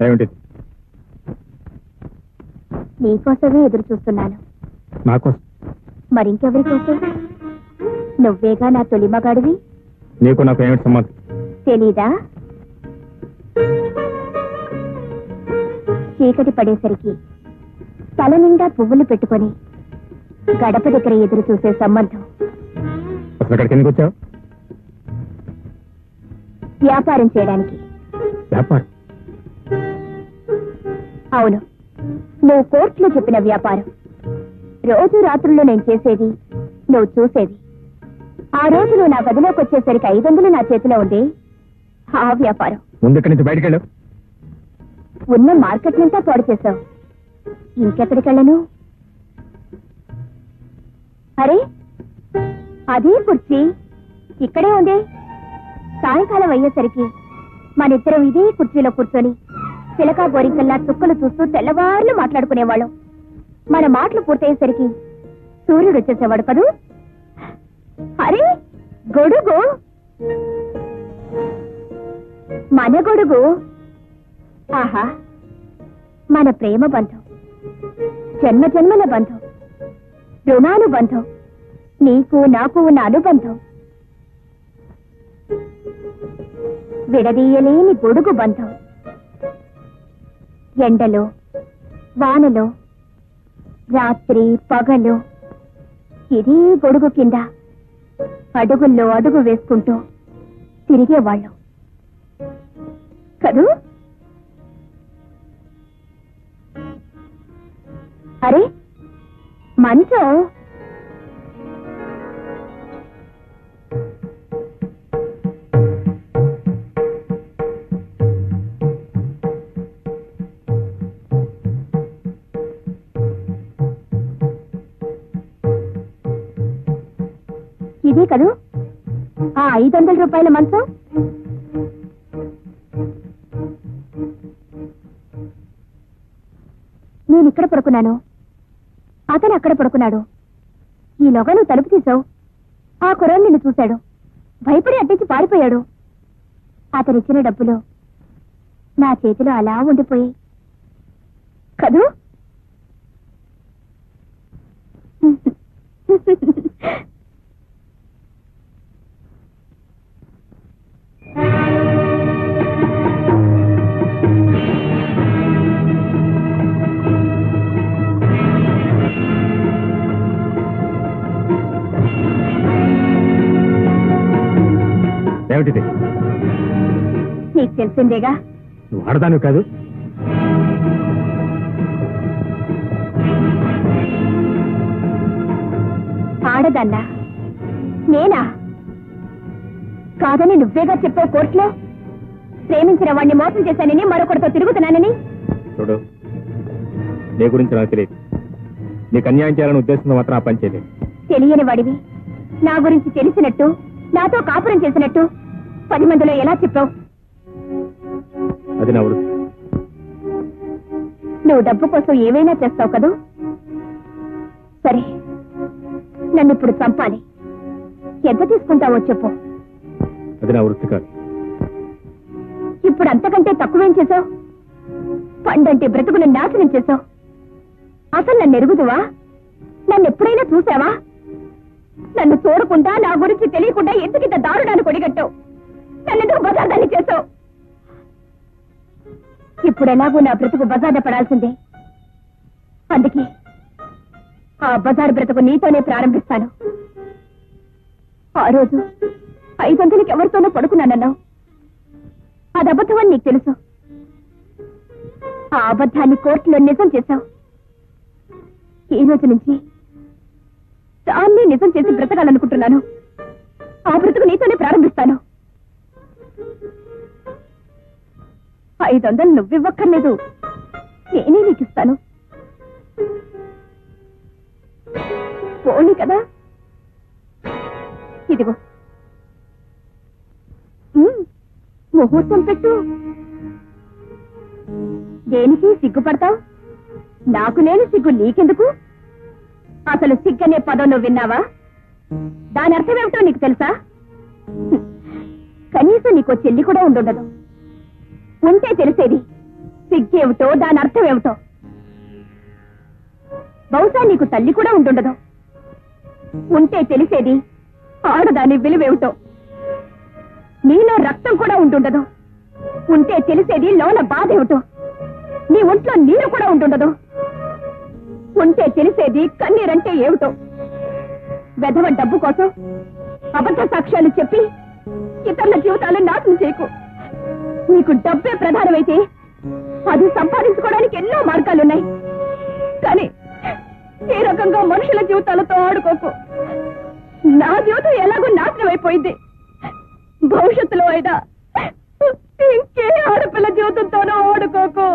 ఏమిటిది? నీకోసమే ఎదురు చూస్తున్నాను. నాకోసం? మరింకెవరి కోసం? నువ్వేగా నా తొలి మగాడివి. నీకు నాకు ఏమిటి సంబంధం? తెలీదా? చీకటి పడేసరికి తల నిండా పువ్వులు పెట్టుకొని గడప దగ్గర ఎదురు చూసే సంబంధం. అసలు అక్కడికి ఎందుకు వచ్చావు? వ్యాపారం చేయడానికి. వ్యాపారం? అవును, నువ్వు కోర్టులో చెప్పిన వ్యాపారం. రోజు రాత్రుల్లో నేను చేసేది, నువ్వు చూసేది. ఆ రోజు నువ్వు నా గదిలోకి వచ్చేసరికి 500 నా చేతిలో ఉంది. ఆ వ్యాపారం. ముందు ఇక్కడి నుంచి బయటకు వెళ్ళు. ఉన్న మార్కెట్ నింతా పాడు చేశావు. ఇంకెక్కడికి వెళ్ళను? అరే, అదే కుర్చీ ఇక్కడే ఉంది. సాయంకాలం అయ్యేసరికి మనిద్దరం ఇదే కుర్చీలో కూర్చొని చిలకా గోరింకల్లా చుక్కలు చూస్తూ తెల్లవారులు మాట్లాడుకునేవాళ్ళం. మన మాటలు పూర్తయ్యేసరికి సూర్యుడు వచ్చేసేవాడు కదూ. అరే, గొడుగు, మన గొడుగు. ఆహా, మన ప్రేమ బంధం, జన్మ జన్మల బంధం, రుణానుబంధం, నీకు నాకు ఉన్న అనుబంధం, విడదీయలేని గొడుగు బంధం. ఎండలో వానలో రాత్రి పగలు ఇదే గొడుగు కింద అడుగుల్లో అడుగు వేసుకుంటూ తిరిగేవాళ్ళం కదూ. అరే, మంచం. ఇదే కదూ ఆ 500 రూపాయల మంచం. నేను ఇక్కడ పడుకున్నాను, అతను అక్కడ పడుకున్నాడు. ఈలోగా నువ్వు తలుపు తీసావు. ఆ కుర్రాడు నిన్ను చూశాడు, భయపడి అడ్డించి పారిపోయాడు. అతనిచ్చిన డబ్బులు నా చేతిలో అలా ఉండిపోయాయి కదూ. ఏమిటిది? నీకు తెలిసిందేగా. నువ్వు ఆడదాను కాదు. ఆడదన్నా? నేనా? కాదని నువ్వేగా చెప్పావు కోర్టులో. ప్రేమించిన వాడిని మోసం చేశానని, మరొకటితో తిరుగుతున్నానని. చూడు, నీ గురించి నాకు తెలియదు. నీకు అన్యాయం చేయాలని ఉద్దేశంతో మాత్రం ఆ పని చేయలేదు. తెలియని వాడివి నా గురించి తెలిసినట్టు, నాతో కాపురం చేసినట్టు 10 మందిలో ఎలా చెప్పావు? అది నా వృత్తి. నువ్వు డబ్బు కోసం ఏమైనా చేస్తావు కదూ. సరే, నన్ను ఇప్పుడు చంపాలి. ఎంత తీసుకుంటావో చెప్పు. అది నా వృత్తి కాదు. ఇప్పుడు అంతకంటే తక్కువేం చేశావు? పండంటే బ్రతుకును నాశనం చేశావు. అసలు నన్ను ఎరుగుదువా? నన్ను ఎప్పుడైనా చూసావా? నన్ను చూడకుండా, నా గురించి తెలియకుండా ఎందుకింత దారుణాన్ని కొడిగట్టావు? నన్నెందుకు బజార్దాన్ని చేశావు? ఇప్పుడు ఎలాగూ నా బ్రతుకు బజార్న పడాల్సిందే. అందుకే ఆ బజార్ బ్రతుకు నీతోనే ప్రారంభిస్తాను. ఆ రోజు 500కి ఎవరితోనో పడుకున్నానన్నావు. అది అబద్ధమని నీకు తెలుసు. ఆ అబద్ధాన్ని కోర్టులో నిజం చేశావు. ఈ రోజు నుంచి దాన్ని నిజం చేసి బ్రతకాలనుకుంటున్నాను. ఆ బ్రతుకు నీతోనే ప్రారంభిస్తాను. 500 నువ్వివ్వక్కర్లేదు, నేనే నీకు ఇస్తాను. పోనీ కదా. ఇదిగో, ముహూర్తం పెట్టు. దేనికి సిగ్గుపడతావు? నాకు నేను సిగ్గు నీకెందుకు? అసలు సిగ్గనే పదం నువ్వు విన్నావా? దాని అర్థం ఏమిటో నీకు తెలుసా? కనీసం నీకో చెల్లి కూడా ఉండుండదు. ఉంటే తెలిసేది సిగ్గేమిటో, దాని అర్థం ఏమిటో. బహుశా నీకు తల్లి కూడా ఉండుండదు. ఉంటే తెలిసేది ఆడదాని విలువేమిటో. నీలో రక్తం కూడా ఉండుండదు. ఉంటే తెలిసేది లోన బాధ ఏమిటో. నీ ఒంట్లో నీరు కూడా ఉండుండదు. ఉంటే తెలిసేది కన్నీరంటే ఏమిటో. వెధవ డబ్బు కోసం అబద్ధ సాక్ష్యాలు చెప్పి ఇతరుల జీవితాలు నాశనం చేయకు. నీకు డబ్బే ప్రధానమైతే అది సంపాదించుకోవడానికి ఎన్నో మార్గాలున్నాయి. కానీ ఏ రకంగా మనుషుల జీవితాలతో ఆడుకోకు. నా జీవితం ఎలాగో నాశనం అయిపోయింది. భవిష్యత్తులో అయినా ఇంకే ఆడపిల్ల జీవితంతోనూ ఆడుకోకు.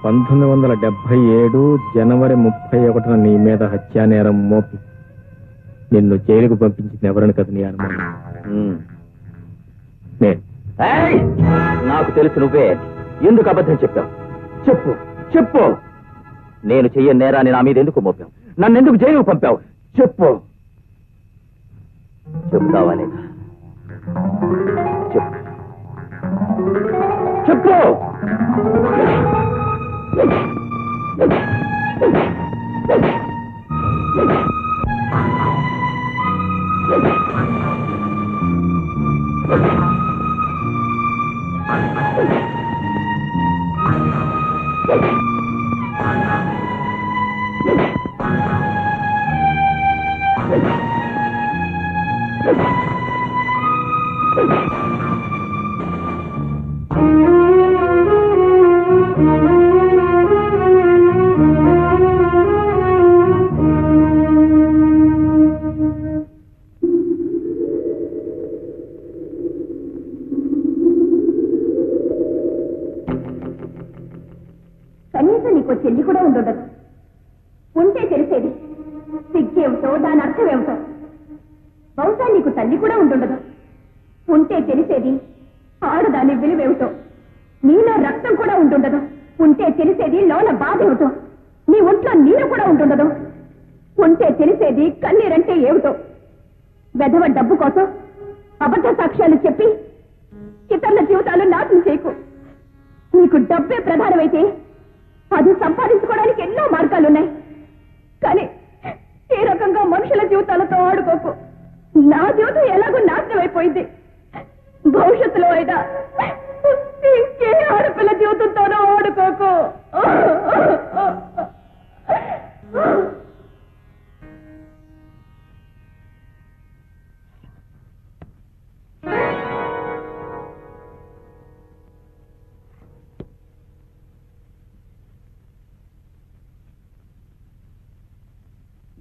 (1977) జనవరి 31న నీ మీద హత్యానేరం మోపి నిన్ను జైలుకు పంపించింది ఎవరని కదా నీ అనుమానం? నాకు తెలుసు నువ్వే. ఎందుకు అబద్ధం చెప్పావు? చెప్పు చెప్పు. నేను చెయ్యని నేరాన్ని నా మీద ఎందుకు మోపావు? నన్ను ఎందుకు జైలుకు పంపావు? చెప్పు. చెప్తావా లేదా? చెప్పు చెప్పు. కనీసం నీకో చెల్లి కూడా ఉండుండదు. ఉంటే తెలిసేది సిగ్గేమిటో, దాని అర్థం ఏమిటో. బహుశా నీకు తల్లి కూడా ఉండుండదు. ఉంటే తెలిసేది ఆడదాని విలువేమిటో. నీలో రక్తం కూడా ఉండుండదు. ఉంటే తెలిసేది లోన బాధ ఏమిటో. నీ ఒంట్లో నీరు కూడా ఉండుండదు. ఉంటే తెలిసేది కన్నీరంటే ఏమిటో. వెధవ డబ్బు కోసం అబద్ధ సాక్ష్యాలు చెప్పి ఇతరుల జీవితాలు నాశనం చేయకు. నీకు డబ్బే ప్రధానమైతే అది సంపాదించుకోవడానికి ఎన్నో మార్గాలున్నాయి. కానీ ఏ రకంగా మనుషుల జీవితాలతో ఆడుకోకు. నా జీవితం ఎలాగో నాశనం అయిపోయింది. భవిష్యత్తులో అయినా ఇంకే ఆడపిల్ల జీవితంతోనూ ఆడుకోకు.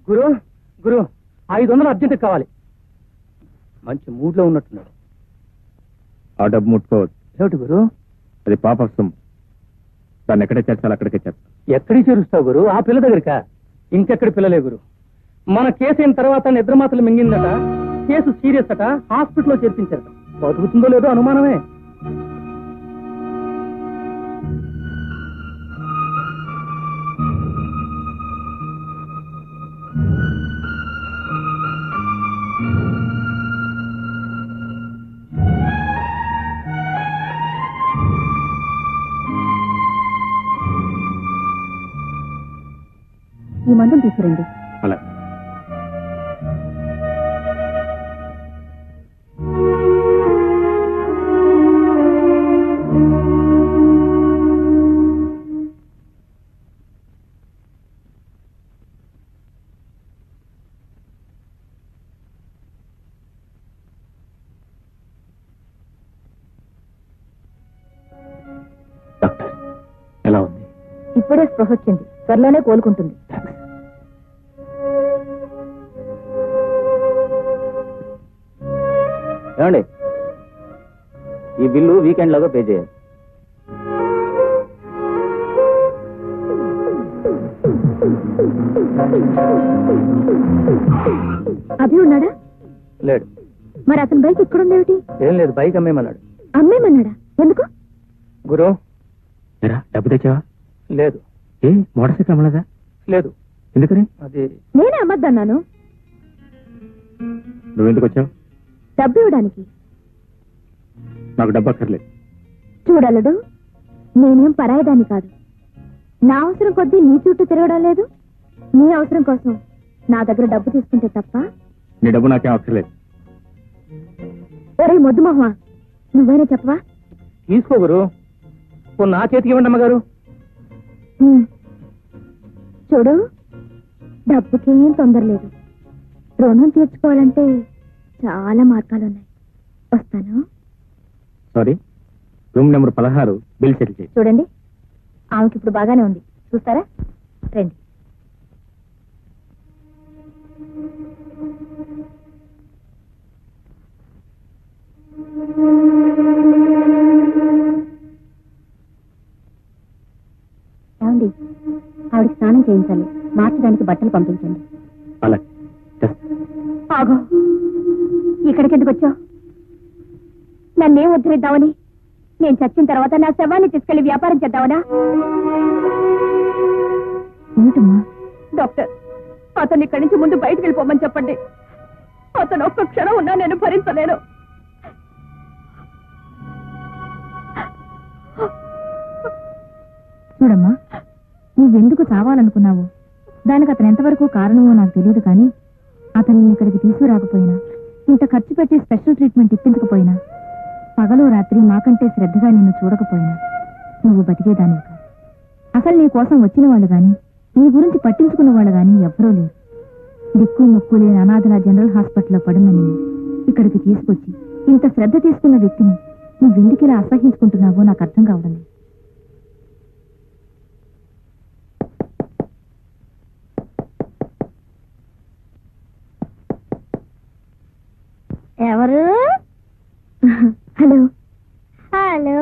గురు గురు 500 అర్జెంట్ కావాలి. మంచి మూడ్ లో ఉన్నట్టున్నాడు. ఆ డబ్బు ముట్టుకోవద్దు. ఏమిటి గురు? అది పాప సొమ్ము. దాన్ని ఎక్కడే చేర్చాలి అక్కడికే చేర్చాలి. ఎక్కడికి చేరుస్తావు గురు? ఆ పిల్ల దగ్గరికా? ఇంకెక్కడి పిల్లలే గురు. మన కేసు అయిన తర్వాత నిద్రమాతలు మింగిందట. కేసు సీరియస్ అట. హాస్పిటల్లో చేర్పించారట. బతుకుతుందో లేదో అనుమానమే. ఈ మందులు తీసుకురండి. అలా డాక్టర్ ఎలా ఉంది? ఇప్పుడే స్పృహ వచ్చింది. త్వరలోనే కోలుకుంటుంది. ఏమండి ఈ బిల్లు వీకెండ్ లాగా పే చేయాలి. అభి ఉన్నాడా? లేడు. మరి అతని బైక్ ఇక్కడుందేమిటి? ఏం లేదు, బైక్ అమ్మేమన్నాడు. అమ్మేమన్నాడా? ఎందుకు? గురు డబ్బు తెచ్చావా? లేదు. ఏ మోటార్ సైకిల్ అమ్మలేదా? లేదు. ఎందుకని? అది నేనే అమ్మద్దన్నాను. నువ్వెందుకు వచ్చావు? డబ్బు ఇవ్వడానికి. నాకు డబ్బు అక్కర్లేదు. చూడలుడు, నేనేం పరాయదాన్ని కాదు. నా అవసరం కొద్దీ నీ చుట్టూ తిరగడం లేదు. నీ అవసరం కోసం నా దగ్గర డబ్బు తీసుకుంటే తప్ప. నీ డబ్బు నాకేం అక్కర్లేదు. ఒరే మొద్దు మొహమా, నువ్వైనా చెప్పవా? తీసుకో గురు. నా చేతికి ఇవ్వండి అమ్మగారు. చూడు, డబ్బుకేం తొందర లేదు. రుణం తీర్చుకోవాలంటే చాలా మార్గాలున్నాయి. వస్తాను. Sorry, room number 16 bill settle చేయి. చూడండి, ఆమెకి ఇప్పుడు బాగానే ఉంది. చూస్తారా? రండి. ఏమండి, ఆవిడకి స్నానం చేయించాలి. మార్చడానికి బట్టలు పంపించండి. అలాగే. ఆగో, ఇక్కడికి ఎందుకు వచ్చావు? నన్నేం ఉద్ధరిద్దామని? నేను చచ్చిన తర్వాత నా శవాన్ని తీసుకెళ్లి వ్యాపారం చేద్దామనా? ఏమిటమ్మా? డాక్టర్, అతను ఇక్కడి నుంచి ముందు బయటకు వెళ్ళిపోమని చెప్పండి. అతను ఒక్క క్షణం ఉన్నా నేను భరించలేను. చూడమ్మా, నువ్వెందుకు చావాలనుకున్నావు? దానికి అతను ఎంతవరకు కారణమో నాకు తెలియదు, కానీ అతన్ని ఇక్కడికి తీసుకురాకపోయినా, ఇంత ఖర్చు పెట్టి స్పెషల్ ట్రీట్మెంట్ ఇప్పించకపోయినా, పగలు రాత్రి మాకంటే శ్రద్ధగా నిన్ను చూడకపోయినా నువ్వు బతికేదానివి కాదు. అసలు నీ కోసం వచ్చిన వాళ్ళు గాని, నీ గురించి పట్టించుకున్న వాళ్ళు గాని ఎవ్వరూ లేరు. దిక్కు ముక్కు లేని అనాథల జనరల్ హాస్పిటల్లో పడున్న నిన్ను ఇక్కడికి తీసుకొచ్చి ఇంత శ్రద్ధ తీసుకున్న వ్యక్తిని నువ్వెందుకు ఇలా అసహించుకుంటున్నావో నాకు అర్థం కావడం లేదు. ఎవరు? Hello hello,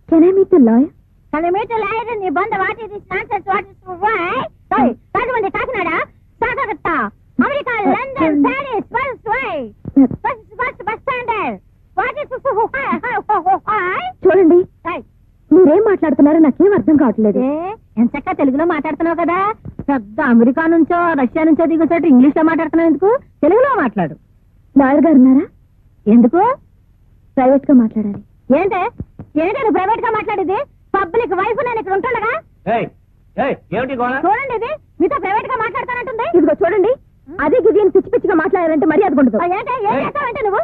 can I meet the lawyer? Can I meet the lawyer in the bond? What is this nonsense? What is why? Sorry, Rajamandri, Kakinada, Sakarata, America, London, Paris, West way, West bus standard. What is why? చూడండి, మీరేం మాట్లాడుతున్నారో నాకేం అర్థం కావట్లేదు. ఎంతక్క తెలుగులో మాట్లాడుతున్నావు కదా, పెద్ద అమెరికా నుంచో రష్యా నుంచో దిగొచ్చాడు ఇంగ్లీష్ లో మాట్లాడుతున్నావు ఎందుకు? తెలుగులో మాట్లాడు. లాయర్ గారు ఉన్నారా? ఎందుకు? ప్రైవేట్ గా మాట్లాడాలి. ఏంటే నువ్వు ప్రైవేట్ గా మాట్లాడేది? పబ్లిక్ వైఫ్ నేను ఇక్కడ ఉంటుండగా. చూడండి, ఇది మీతో ప్రైవేట్ గా మాట్లాడతానంటుంది. ఇదిగో చూడండి, అదే గిది పిచ్చి పిచ్చిగా మాట్లాడారంటే మరి అది ఉండదు. ఏంటంటే నువ్వు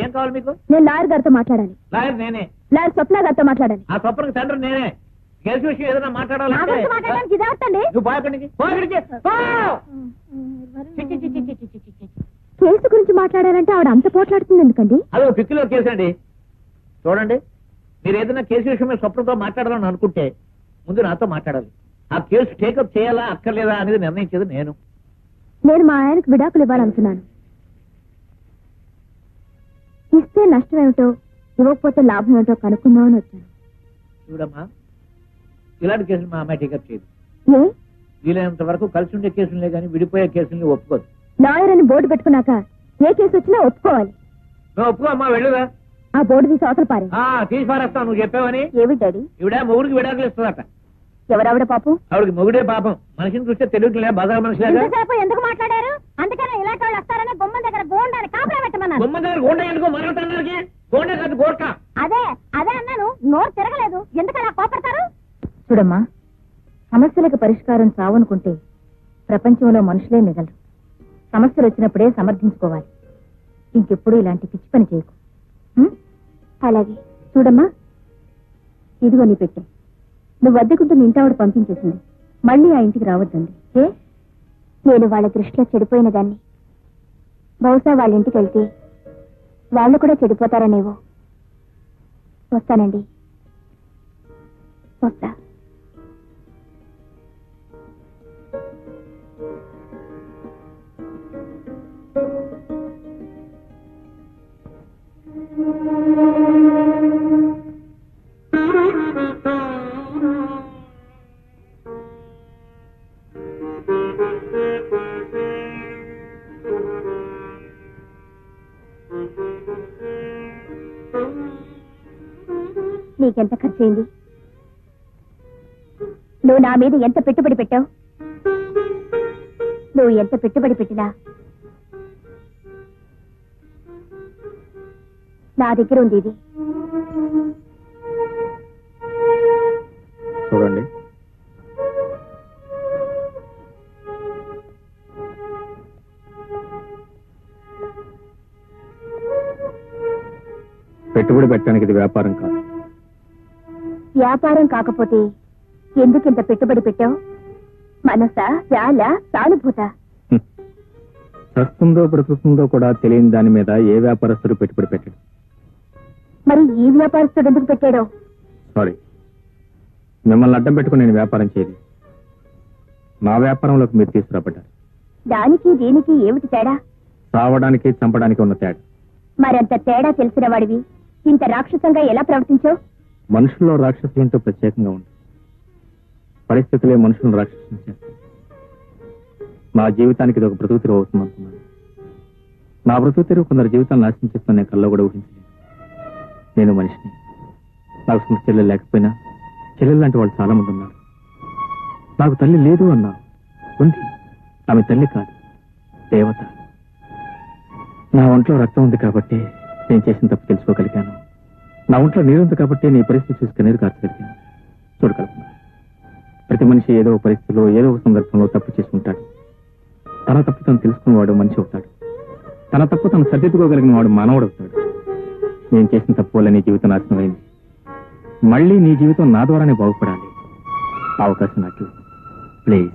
ఏం కావాలి మీకు? నేను లాయర్ గారితో మాట్లాడాలి. లాయర్ నేనే. లాయర్ స్వప్న గారితో మాట్లాడాలి. ఆ స్వప్నకి తండ్రి నేనే. కేసు విషయం ఏదైనా మాట్లాడాలంటే మాట్లాడడానికి ఇదే వస్తండి. నువ్వు బాయకండి. కేసు గురించి మాట్లాడాలంటే ఆవిడ అంత పోట్లాడుతుంది ఎందుకండి? అదో పిక్కిలో కేసు అండి. చూడండి, మీరు ఏదైనా కేసు విషయమే స్వప్నంతో మాట్లాడాలని అనుకుంటే ముందు నాతో మాట్లాడాలి. ఆ కేసు టేకప్ చేయాలా అక్కర్లేదా అనేది నిర్ణయించేది నేను. నేను మా ఆయనకు విడాకులు ఇవ్వాలనుకున్నాను. ఇస్తే నష్టం ఏమిటో, ఇవ్వకపోతే లాభం ఏమిటో కనుక్కుందామని వచ్చాను. చూడమ్మా, ఇలాంటి కేసులు మా అమ్మాయి టేకప్ చేయదు. ఏ? వీలైనంత వరకు కలిసి ఉండే కేసులే కానీ విడిపోయే కేసుల్ని ఒప్పుకోదు. లాయర్ అని బోర్డు పెట్టుకున్నాక ఏ కేసు వచ్చినా ఒప్పుకోవాలి. నువ్వు ఒప్పుకో అమ్మా, వెళ్ళుదా. ఆ బోర్డు తీసి అవతల పారే. తీసి పారేస్తావు నువ్వు చెప్పావని. ఏమి డాడీ? ఇవిడ మొగుడికి విడాకులు ఇస్తుందట. ఎవరావిడ పాపం? ఆవిడకి మొగుడే పాపం. మనిషిని చూస్తే తెలియట్లే, బజార్ మనిషిలాగా. ఎందుకు మాట్లాడారు? అందుకనే ఇలాంటి వాళ్ళు వస్తారని బొమ్మ దగ్గర గోండాని కాపలా పెట్టమన్నారు. బొమ్మ దగ్గర గోండా ఎందుకో మరొకటి గోండా కాదు గోర్ఖా. అదే అన్నాను, నోరు తిరగలేదు. ఎందుకు అలా కోపడతారు? చూడమ్మా, సమస్యలకు పరిష్కారం చావనుకుంటే ప్రపంచంలో మనుషులే మిగలరు. సమస్యలు వచ్చినప్పుడే సమర్థించుకోవాలి. ఇంకెప్పుడు ఇలాంటి పిచ్చి పని చేయకు. అలాగే. చూడమ్మా, ఇదిగో నీ పెట్టే. నువ్వు వద్దకుంటూ నీ ఇంటావిడ పంపించేసింది. మళ్ళీ ఆ ఇంటికి రావద్దండి. ఏ? నేను వాళ్ళ దృష్టిలో చెడిపోయిన దాన్ని. బహుశా వాళ్ళ ఇంటికి వెళ్తే వాళ్ళు కూడా చెడిపోతారనేవో. వస్తానండి, వస్తా. నీకెంత ఖర్చయింది? నువ్వు నా మీద ఎంత పెట్టుబడి పెట్టావు? నువ్వు ఎంత పెట్టుబడి పెట్టినా నా దగ్గర ఉంది ఇది. చూడండి, పెట్టుబడి పెట్టడానికి ఇది వ్యాపారం కాదు. వ్యాపారం కాకపోతే ఎందుకింత పెట్టుబడి పెట్టావు? మనసా, చాలా, సానుభూత? చస్తుందో బ్రతుకుతుందో కూడా తెలియని దాని మీద ఏ వ్యాపారస్తుడు పెట్టుబడి పెట్టాడు? మరి ఈ వ్యాపారస్తుడు ఎందుకు పెట్టాడో? సారీ, మిమ్మల్ని అడ్డం పెట్టుకుని నేను వ్యాపారం చేయలేదు. నా వ్యాపారంలోకి మీరు తీసుకురాబడ్డారు. దానికి దీనికి ఏమిటి తేడా? సావడానికి చంపడానికి ఉన్న తేడా. మరంత తేడా తెలిసిన వాడివి ఇంత రాక్షసంగా ఎలా ప్రవర్తించావు? మనుషుల్లో రాక్షసులంటూ ప్రత్యేకంగా ఉంది. పరిస్థితులే మనుషులను రాక్షసులు చేస్తాయి. నా జీవితానికి ఇది ఒక బ్రతుకు తెరువు అవుతుంది అనుకున్నాను. నా బ్రతుకు తెరువు కొందరు జీవితాన్ని నాశనం చేస్తాను నేను కల్లో కూడా ఊహించలేదు. నేను మనిషిని. నాకు సొంత చెల్లెలు లేకపోయినా చెల్లెలు లాంటి వాళ్ళు చాలా మంది ఉన్నారు. నాకు తల్లి లేదు అన్నా, ఉంది. ఆమె తల్లి కాదు, దేవత. నా ఒంట్లో రక్తం ఉంది కాబట్టి నేను చేసిన తప్పు తెలుసుకోగలిగాను. నా ఒంట్లో నీరుంది కాబట్టి నీ పరిస్థితి చూసి కన్నీరు కార్చగలిగాను. చూడగలుగుతున్నాను. ప్రతి మనిషి ఏదో ఒక పరిస్థితిలో ఏదో ఒక సందర్భంలో తప్పు చేసుకుంటాడు. తన తప్పు తను తెలుసుకున్నవాడు మనిషి అవుతాడు. తన తప్పు తను సరిదిద్దుకోగలిగిన వాడు మానవుడు అవుతాడు. నేను చేసిన తప్పు వల్ల నీ జీవితం నాశనమైంది. మళ్ళీ నీ జీవితం నా ద్వారానే బాగుపడాలి. అవకాశం నాకు ప్లీజ్.